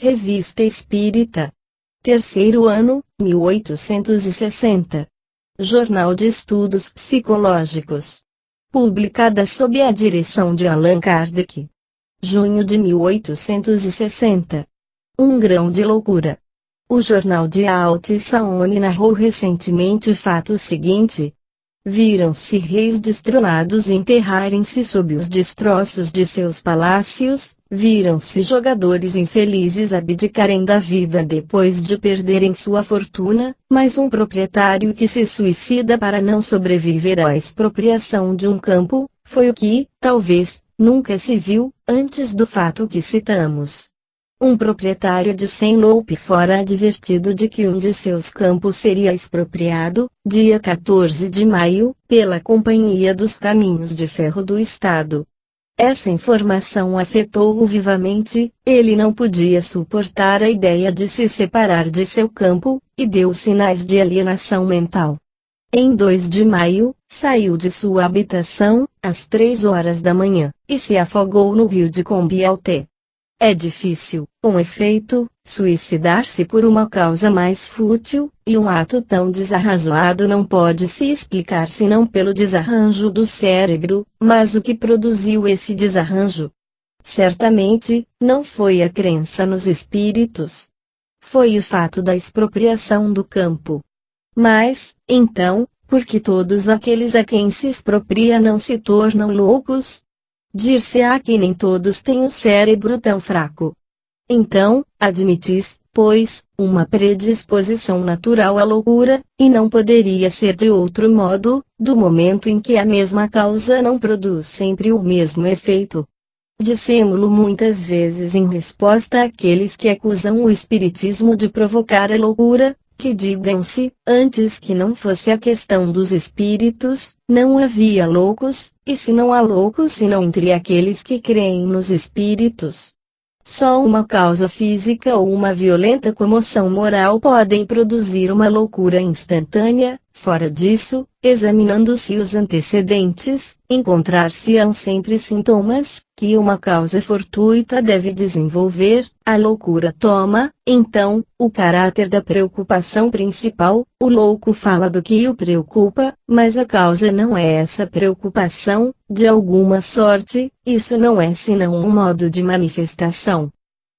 Revista Espírita. Terceiro ano, 1860. Jornal de Estudos Psicológicos. Publicada sob a direção de Allan Kardec. Junho de 1860. Um grão de loucura. O jornal de Altissaone narrou recentemente o fato seguinte. Viram-se reis destronados enterrarem-se sob os destroços de seus palácios, viram-se jogadores infelizes abdicarem da vida depois de perderem sua fortuna, mas um proprietário que se suicida para não sobreviver à expropriação de um campo, foi o que, talvez, nunca se viu, antes do fato que citamos. Um proprietário de 100 loupe fora advertido de que um de seus campos seria expropriado, dia 14 de maio, pela Companhia dos Caminhos de Ferro do Estado. Essa informação afetou-o vivamente, ele não podia suportar a ideia de se separar de seu campo, e deu sinais de alienação mental. Em 2 de maio, saiu de sua habitação, às 3 horas da manhã, e se afogou no rio de Combialté. É difícil, com efeito, suicidar-se por uma causa mais fútil, e um ato tão desarrazoado não pode se explicar senão pelo desarranjo do cérebro, mas o que produziu esse desarranjo? Certamente, não foi a crença nos espíritos. Foi o fato da expropriação do campo. Mas, então, por que todos aqueles a quem se expropria não se tornam loucos? Dir-se-á que nem todos têm o cérebro tão fraco. Então, admitis, pois, uma predisposição natural à loucura, e não poderia ser de outro modo, do momento em que a mesma causa não produz sempre o mesmo efeito. Dissemo-lo muitas vezes em resposta àqueles que acusam o espiritismo de provocar a loucura, que digam-se, antes que não fosse a questão dos espíritos, não havia loucos, e se não há loucos senão entre aqueles que creem nos espíritos. Só uma causa física ou uma violenta comoção moral podem produzir uma loucura instantânea. Fora disso, examinando-se os antecedentes, encontrar-se-ão sempre sintomas, que uma causa fortuita deve desenvolver, a loucura toma, então, o caráter da preocupação principal, o louco fala do que o preocupa, mas a causa não é essa preocupação, de alguma sorte, isso não é senão um modo de manifestação.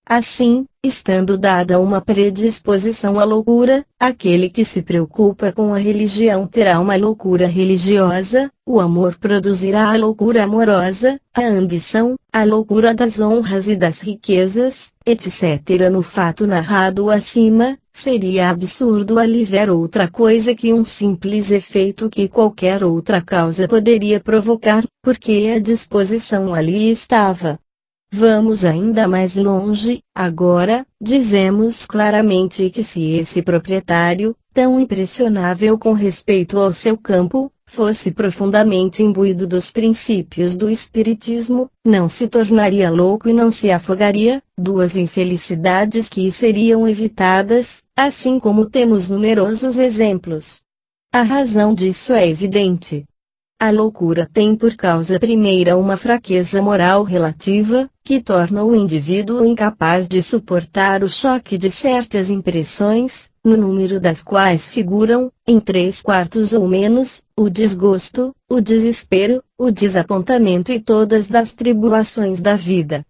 Assim, estando dada uma predisposição à loucura, aquele que se preocupa com a religião terá uma loucura religiosa, o amor produzirá a loucura amorosa, a ambição, a loucura das honras e das riquezas, etc. No fato narrado acima, seria absurdo ali ver outra coisa que um simples efeito que qualquer outra causa poderia provocar, porque a disposição ali estava. Vamos ainda mais longe, agora, dizemos claramente que se esse proprietário, tão impressionável com respeito ao seu campo, fosse profundamente imbuído dos princípios do espiritismo, não se tornaria louco e não se afogaria, duas infelicidades que seriam evitadas, assim como temos numerosos exemplos. A razão disso é evidente. A loucura tem por causa primeira uma fraqueza moral relativa, que torna o indivíduo incapaz de suportar o choque de certas impressões, no número das quais figuram, em 3/4 ou menos, o desgosto, o desespero, o desapontamento e todas as tribulações da vida.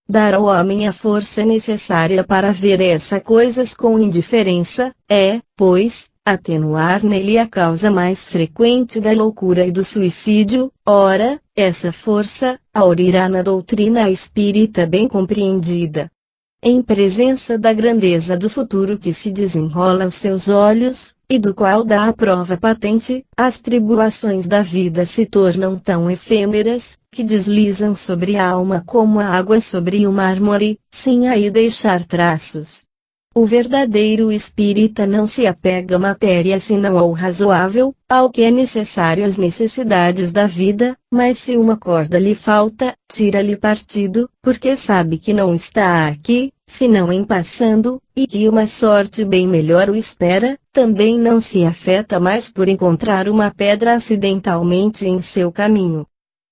Dar ao homem a força necessária para ver essas coisas com indiferença, é, pois, atenuar nele a causa mais frequente da loucura e do suicídio. Ora, essa força, aurirá na doutrina espírita bem compreendida. Em presença da grandeza do futuro que se desenrola aos seus olhos, e do qual dá a prova patente, as tribulações da vida se tornam tão efêmeras, que deslizam sobre a alma como a água sobre o mármore, sem aí deixar traços. O verdadeiro espírita não se apega à matéria senão ao razoável, ao que é necessário às necessidades da vida, mas se uma corda lhe falta, tira-lhe partido, porque sabe que não está aqui, senão em passando, e que uma sorte bem melhor o espera. Também não se afeta mais por encontrar uma pedra acidentalmente em seu caminho.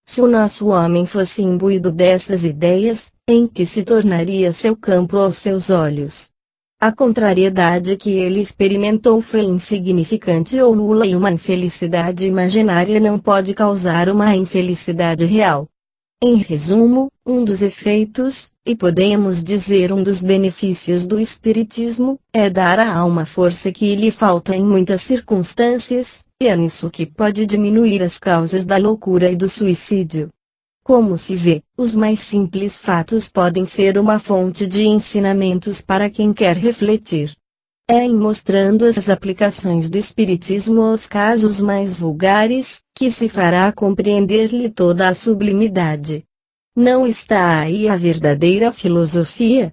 Se o nosso homem fosse imbuído dessas ideias, em que se tornaria seu campo aos seus olhos. A contrariedade que ele experimentou foi insignificante ou nula e uma infelicidade imaginária não pode causar uma infelicidade real. Em resumo, um dos efeitos, e podemos dizer um dos benefícios do Espiritismo, é dar à alma força que lhe falta em muitas circunstâncias, e é nisso que pode diminuir as causas da loucura e do suicídio. Como se vê, os mais simples fatos podem ser uma fonte de ensinamentos para quem quer refletir. É em mostrando as aplicações do Espiritismo aos casos mais vulgares, que se fará compreender-lhe toda a sublimidade. Não está aí a verdadeira filosofia?